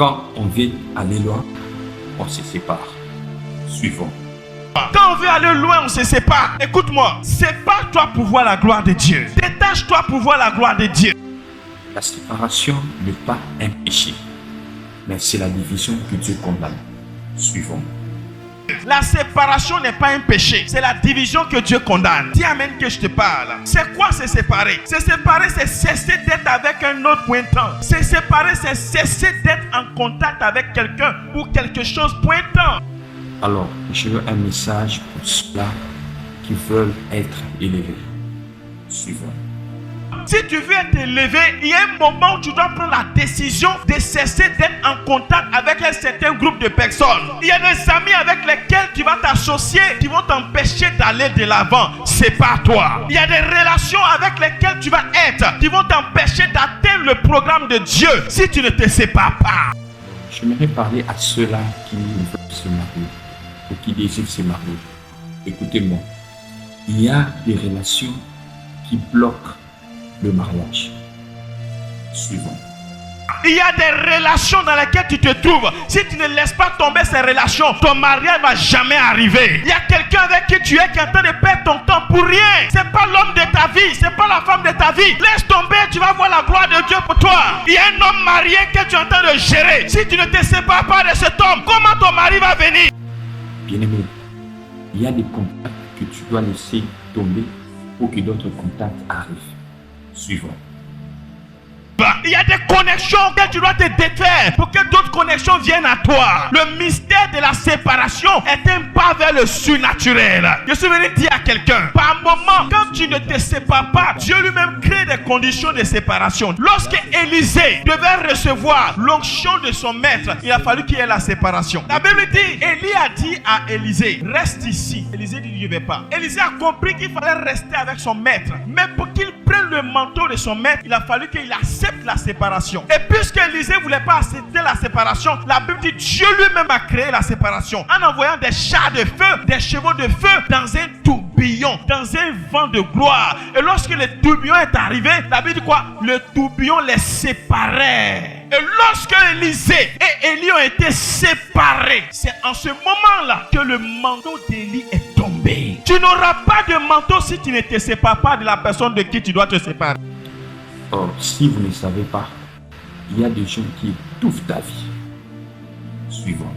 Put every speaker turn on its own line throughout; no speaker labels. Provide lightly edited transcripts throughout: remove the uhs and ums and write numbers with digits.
quand on veut aller loin, on se sépare. Suivons.
Quand on veut aller loin, on se sépare. Écoute-moi, sépare-toi pour voir la gloire de Dieu. Détache-toi pour voir la gloire de Dieu.
La séparation n'est pas un péché, mais c'est la division que Dieu condamne. Suivons.
La séparation n'est pas un péché, c'est la division que Dieu condamne. Dis amen que je te parle. C'est quoi se séparer? Se séparer, c'est cesser d'être avec un autre pointant. Se séparer, c'est cesser d'être en contact avec quelqu'un ou quelque chose pointant.
Alors, je veux un message pour ceux-là qui veulent être élevés. Suivons.
Si tu veux être élevé, il y a un moment où tu dois prendre la décision de cesser d'être en contact avec un certain groupe de personnes. Il y a des amis avec lesquels tu vas t'associer qui vont t'empêcher d'aller de l'avant. Sépare-toi. Il y a des relations avec lesquelles tu vas être qui vont t'empêcher d'atteindre le programme de Dieu si tu ne te sépares pas.
J'aimerais parler à ceux-là qui veulent se marier ou qui désirent se marier. Écoutez-moi, il y a des relations qui bloquent le mariage. Suivons.
Il y a des relations dans lesquelles tu te trouves. Si tu ne laisses pas tomber ces relations, ton mariage ne va jamais arriver. Il y a quelqu'un avec qui tu es qui est en train de perdre ton temps pour rien. C'est pas l'homme de ta vie, c'est pas la femme de ta vie. Laisse tomber, tu vas voir la gloire de Dieu pour toi. Il y a un homme marié que tu es en train de gérer. Si tu ne te sépares pas de cet homme, comment ton mari va venir?
Bien-aimé, il y a des contacts que tu dois laisser tomber pour que d'autres contacts arrivent. Suivons.
Il y a des connexions que tu dois te défaire pour que d'autres connexions viennent à toi. Le mystère de la séparation est un pas vers le surnaturel. Je suis venu dire à quelqu'un, par moment, quand tu ne te sépares pas, Dieu lui-même crée des conditions de séparation. Lorsque Élisée devait recevoir l'onction de son maître, il a fallu qu'il y ait la séparation. La Bible dit, Élie a dit à Élisée, reste ici. Élisée dit, je ne vais pas. Élisée a compris qu'il fallait rester avec son maître. Mais pour qu'il prenne le manteau de son maître, il a fallu qu'il accepte la séparation. Et puisque Élisée ne voulait pas accepter la séparation, la Bible dit Dieu lui-même a créé la séparation en envoyant des chars de feu, des chevaux de feu dans un tourbillon, dans un vent de gloire. Et lorsque le tourbillon est arrivé, la Bible dit quoi? Le tourbillon les séparait. Et lorsque Élisée et Élie ont été séparés, c'est en ce moment-là que le manteau d'Élie est tombé. Tu n'auras pas de manteau si tu ne te sépares pas de la personne de qui tu dois te séparer.
Or, si vous ne savez pas, il y a des gens qui étouffent ta vie. Suivons.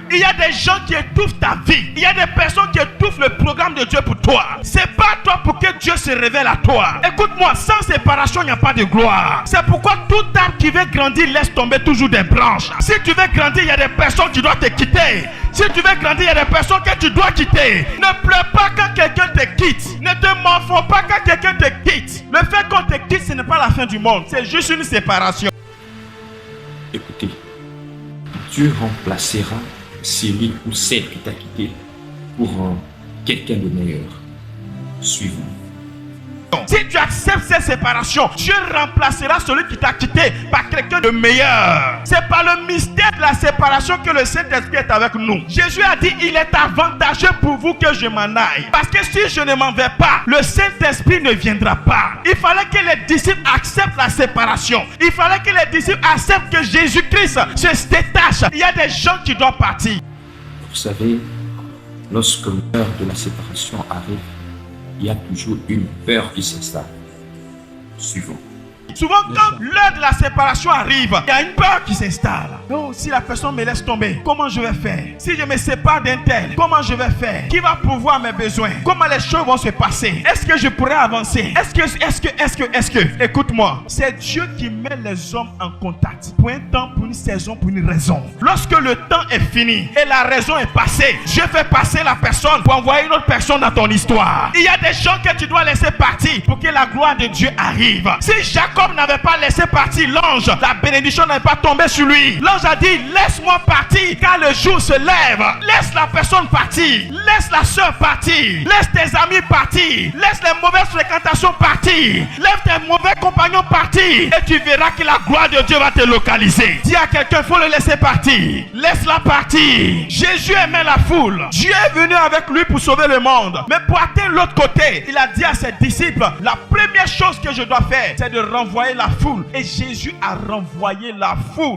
Il y a des gens qui étouffent ta vie. Il y a des personnes qui étouffent le programme de Dieu pour toi. Sépare-toi pour que Dieu se révèle à toi. Écoute-moi, sans séparation, il n'y a pas de gloire. C'est pourquoi tout arbre qui veut grandir laisse tomber toujours des branches. Si tu veux grandir, il y a des personnes qui doivent te quitter. Si tu veux grandir, il y a des personnes que tu dois quitter. Ne pleure pas quand quelqu'un te quitte. Ne te morfonds pas quand quelqu'un te quitte. Le fait qu'on te quitte, ce n'est pas la fin du monde. C'est juste une séparation.
Écoutez, Dieu remplacera celui ou celle qui t'a quitté pour quelqu'un de meilleur. Suivons.
Si tu acceptes cette séparation, Dieu remplacera celui qui t'a quitté par quelqu'un de meilleur. C'est par le mystère de la séparation que le Saint-Esprit est avec nous. Jésus a dit, il est avantageux pour vous que je m'en aille. Parce que si je ne m'en vais pas, le Saint-Esprit ne viendra pas. Il fallait que les disciples acceptent la séparation. Il fallait que les disciples acceptent que Jésus-Christ se détache. Il y a des gens qui doivent partir.
Vous savez, lorsque l'heure de la séparation arrive, il y a toujours une peur qui s'installe. Suivons.
Souvent, quand l'heure de la séparation arrive, il y a une peur qui s'installe. Oh, si la personne me laisse tomber, comment je vais faire? Si je me sépare d'un tel, comment je vais faire? Qui va pourvoir mes besoins? Comment les choses vont se passer? Est-ce que je pourrais avancer? Est-ce que écoute-moi, c'est Dieu qui met les hommes en contact pour un temps, pour une saison, pour une raison. Lorsque le temps est fini et la raison est passée, Dieu fait passer la personne pour envoyer une autre personne dans ton histoire. Il y a des gens que tu dois laisser partir pour que la gloire de Dieu arrive. Si Jacob n'avait pas laissé partir l'ange, la bénédiction n'avait pas tombé sur lui. L'ange a dit, laisse-moi partir car le jour se lève. Laisse la personne partir. Laisse la soeur partir. Laisse tes amis partir. Laisse les mauvaises fréquentations partir. Laisse tes mauvais compagnons partir. Et tu verras que la gloire de Dieu va te localiser. Dis à quelqu'un, il faut le laisser partir. Laisse-la partir. Jésus aimait la foule. Dieu est venu avec lui pour sauver le monde. Mais pour atteindre l'autre côté, il a dit à ses disciples, la première chose que je dois faire, c'est de renvoyer la foule. Et Jésus a renvoyé la foule.